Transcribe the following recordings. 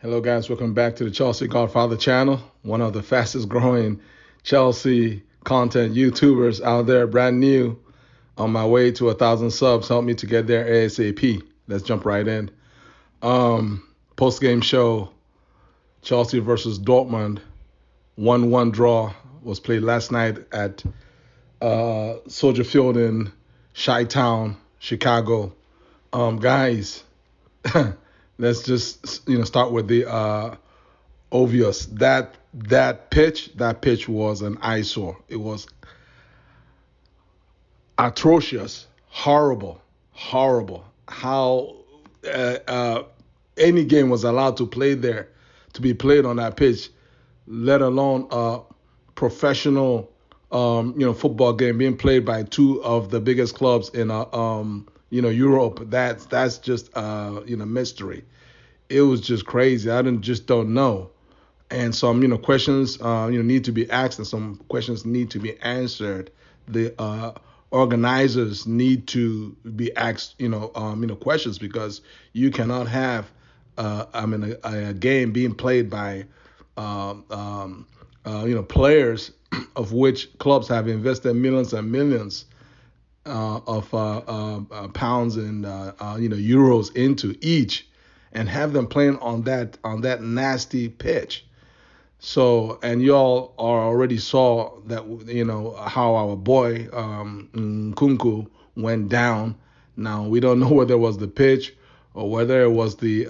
Hello, guys. Welcome back to the Chelsea Godfather channel, one of the fastest growing Chelsea content YouTubers out there, brand new, on my way to 1,000 subs. Help me to get there ASAP. Let's jump right in. Post game show Chelsea versus Dortmund, 1-1 draw was played last night at Soldier Field in Chi Town, Chicago. Guys, let's just start with the obvious. That pitch was an eyesore. It was atrocious, horrible. How any game was allowed to play there, to be played on that pitch, let alone a professional, football game being played by two of the biggest clubs in Europe. That's just mystery. It was just crazy. Just don't know. And some questions need to be asked, and some questions need to be answered. The organizers need to be asked questions, because you cannot have a game being played by players of which clubs have invested millions and millions of pounds and euros into each, and have them playing on that nasty pitch. So, and y'all already saw that, how our boy Nkunku went down. Now we don't know whether it was the pitch or whether it was the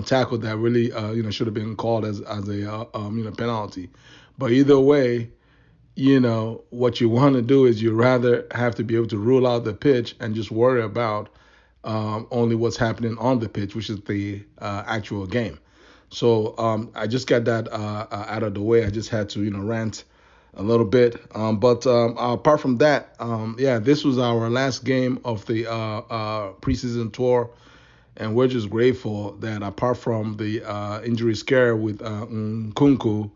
tackle that really should have been called as a penalty. But either way, what you want to do is you rather have to be able to rule out the pitch and just worry about only what's happening on the pitch, which is the actual game. So I just got that out of the way. I just had to, rant a little bit. But apart from that, this was our last game of the preseason tour, and we're just grateful that apart from the injury scare with Nkunku,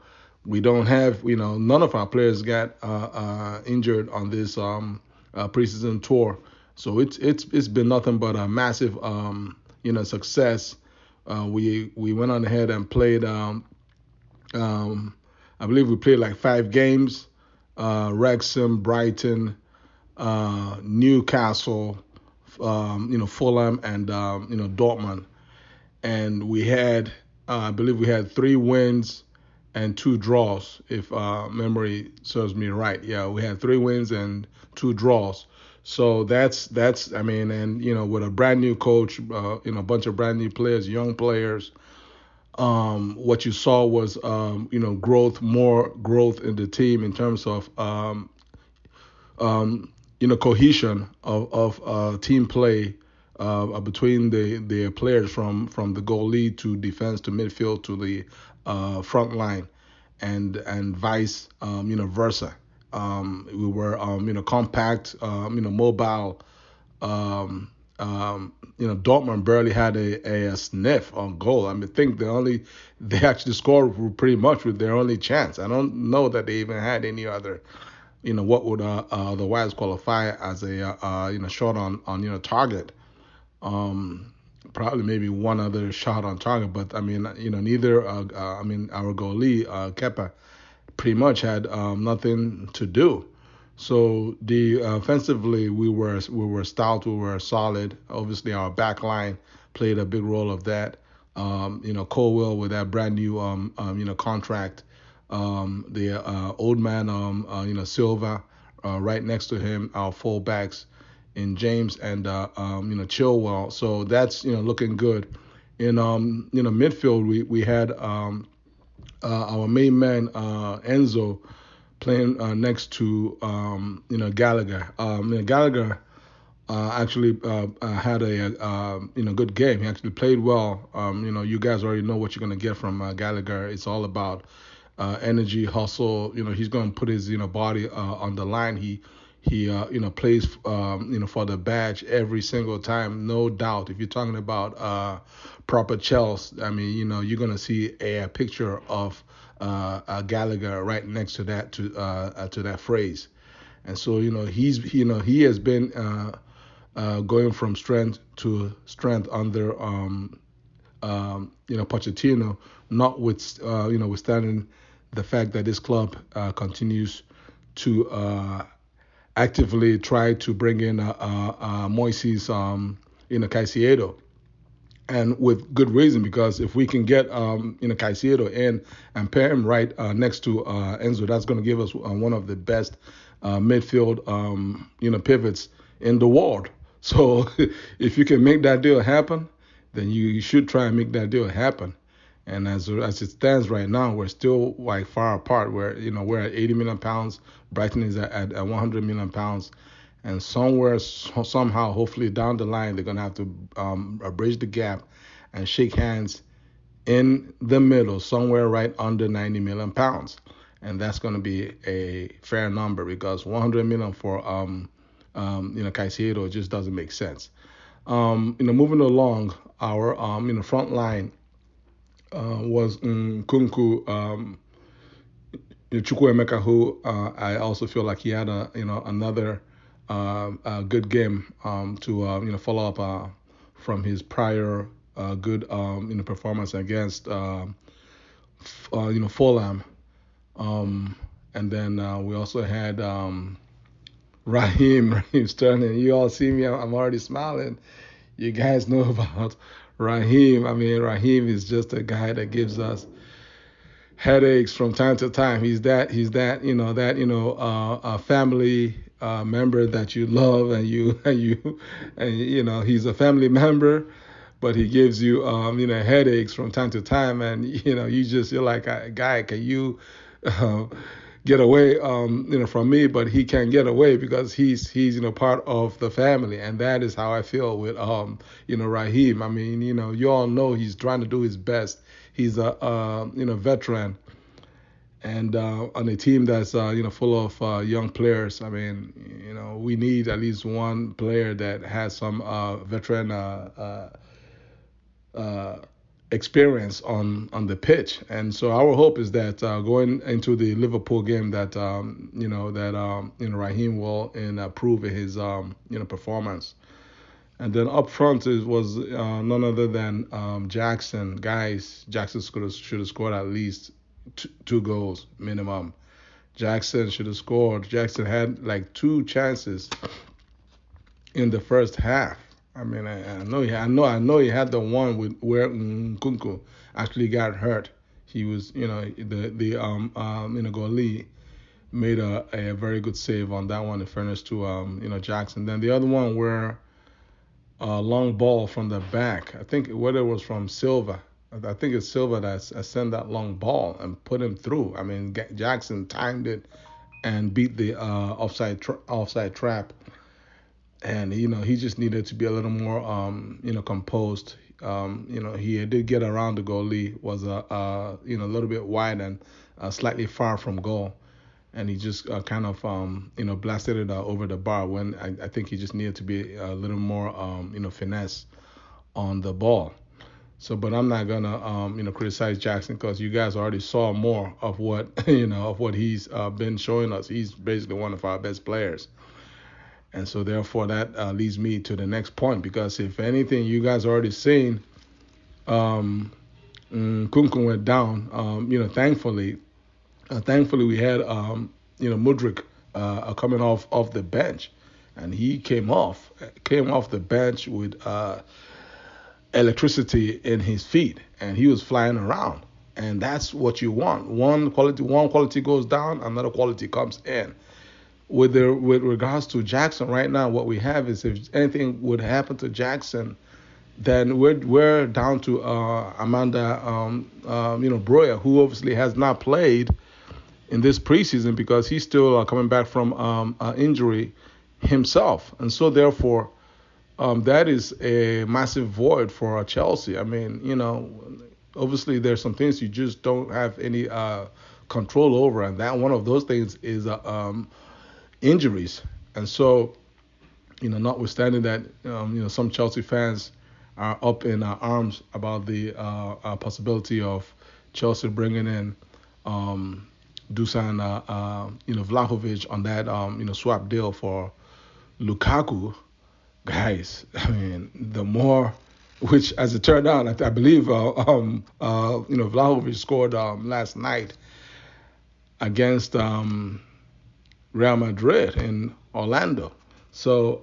we don't have, none of our players got injured on this preseason tour. So it's been nothing but a massive, success. We went on ahead and played. I believe we played like 5 games: Wrexham, Brighton, Newcastle, Fulham, and Dortmund. And we had, I believe, we had 3 wins and 2 draws, if memory serves me right. Yeah, we had 3 wins and 2 draws. So that's I mean, and with a brand new coach, a bunch of brand new players, young players, what you saw was more growth in the team in terms of cohesion of team play between the players from the goalie to defense to midfield to the front line, and vice versa. We were compact, mobile. Dortmund barely had a sniff on goal. I mean, I think they actually scored pretty much with their only chance. I don't know that they even had any other, what would otherwise qualify as a shot on target. Probably maybe one other shot on target, but I mean, neither. Our goalie Kepa pretty much had nothing to do. So the offensively, we were stout, we were solid. Obviously, our back line played a big role of that. Colwell with that brand new contract. The old man Silva right next to him. Our fullbacks in James and Chilwell. So that's looking good. In midfield, we had our main man Enzo playing next to Gallagher. Gallagher actually had a good game. He actually played well. You guys already know what you're gonna get from Gallagher. It's all about energy, hustle. He's gonna put his body on the line. He plays for the badge every single time, no doubt. If you're talking about proper Chelsea, I mean you're gonna see a picture of Gallagher right next to that phrase. And so he has been going from strength to strength under Pochettino, not with withstanding the fact that this club continues to actively try to bring in Moises Caicedo, and with good reason, because if we can get Caicedo in and pair him right next to Enzo, that's going to give us one of the best midfield pivots in the world. So if you can make that deal happen, then you should try and make that deal happen. And as it stands right now, we're still like far apart. We're at 80 million pounds. Brighton is at 100 million pounds, and somewhere somehow, hopefully down the line, they're gonna have to bridge the gap and shake hands in the middle, somewhere right under 90 million pounds, and that's gonna be a fair number, because 100 million for Caicedo just doesn't make sense. Moving along, our front line was Nkunku, Chukwuemeka, who I also feel like he had another good game to follow up from his prior good performance against Fulham. And then we also had Raheem Sterling. You all see me, I'm already smiling. You guys know about Raheem. I mean, Raheem is just a guy that gives us headaches from time to time. He's that family member that you love, and he's a family member, but he gives you headaches from time to time, and you're like, guy, can you get away from me? But he can't get away because he's part of the family, and that is how I feel with Raheem. I mean, you all know he's trying to do his best. He's a veteran, and on a team that's full of young players. I mean, we need at least one player that has some veteran experience on the pitch. And so our hope is that going into the Liverpool game, that Raheem will improve his performance. And then up front was none other than Jackson. Guys, Jackson should have scored at least two goals minimum. Jackson should have scored. Jackson had like two chances in the first half. I mean, I know he had the one where Nkunku actually got hurt. He was, the goalie made a very good save on that one, in fairness to Jackson. Then the other one where a long ball from the back. I think whether it was from Silva. I think it's Silva that sent that long ball and put him through. I mean, Jackson timed it and beat the offside trap. And he just needed to be a little more composed. He did get around the goalie, was a little bit wide and slightly far from goal, and he just kind of blasted it over the bar, when I think he just needed to be a little more finesse on the ball. So, but I'm not gonna criticize Jackson, because you guys already saw more of what of what he's been showing us. He's basically one of our best players. And so therefore that leads me to the next point, because if anything, you guys already seen Nkunku went down. Thankfully we had Mudryk coming off the bench, and he came off the bench with electricity in his feet, and he was flying around. And that's what you want. One quality goes down, another quality comes in. With regards to Jackson right now, what we have is, if anything would happen to Jackson, then we're down to Amanda Breuer, who obviously has not played in this preseason because he's still coming back from injury himself, and so therefore that is a massive void for Chelsea. I mean, obviously there's some things you just don't have any control over, and that one of those things is injuries. And so, notwithstanding that, some Chelsea fans are up in arms about the possibility of Chelsea bringing in Dusan Vlahovic on that swap deal for Lukaku. Guys, I mean, the more which, as it turned out, I believe Vlahovic scored last night against Real Madrid in Orlando. So,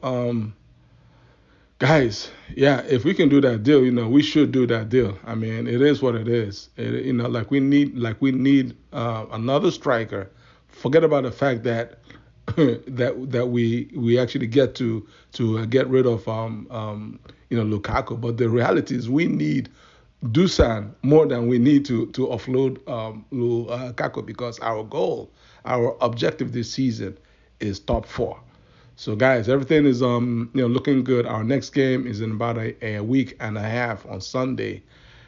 guys, yeah, if we can do that deal, we should do that deal. I mean, it is what it is. Like we need another striker. Forget about the fact that that we actually get to get rid of Lukaku. But the reality is we need Dusan more than we need to offload Lukaku, because our objective this season is top four. So guys, everything is looking good. Our next game is in about a week and a half on Sunday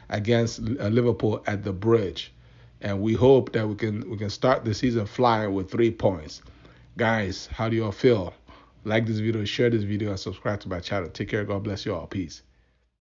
against Liverpool at the Bridge, and we hope that we can start the season flying with 3 points. Guys, how do y'all feel? Like this video, share this video, and subscribe to my channel. Take care. God bless you all. Peace.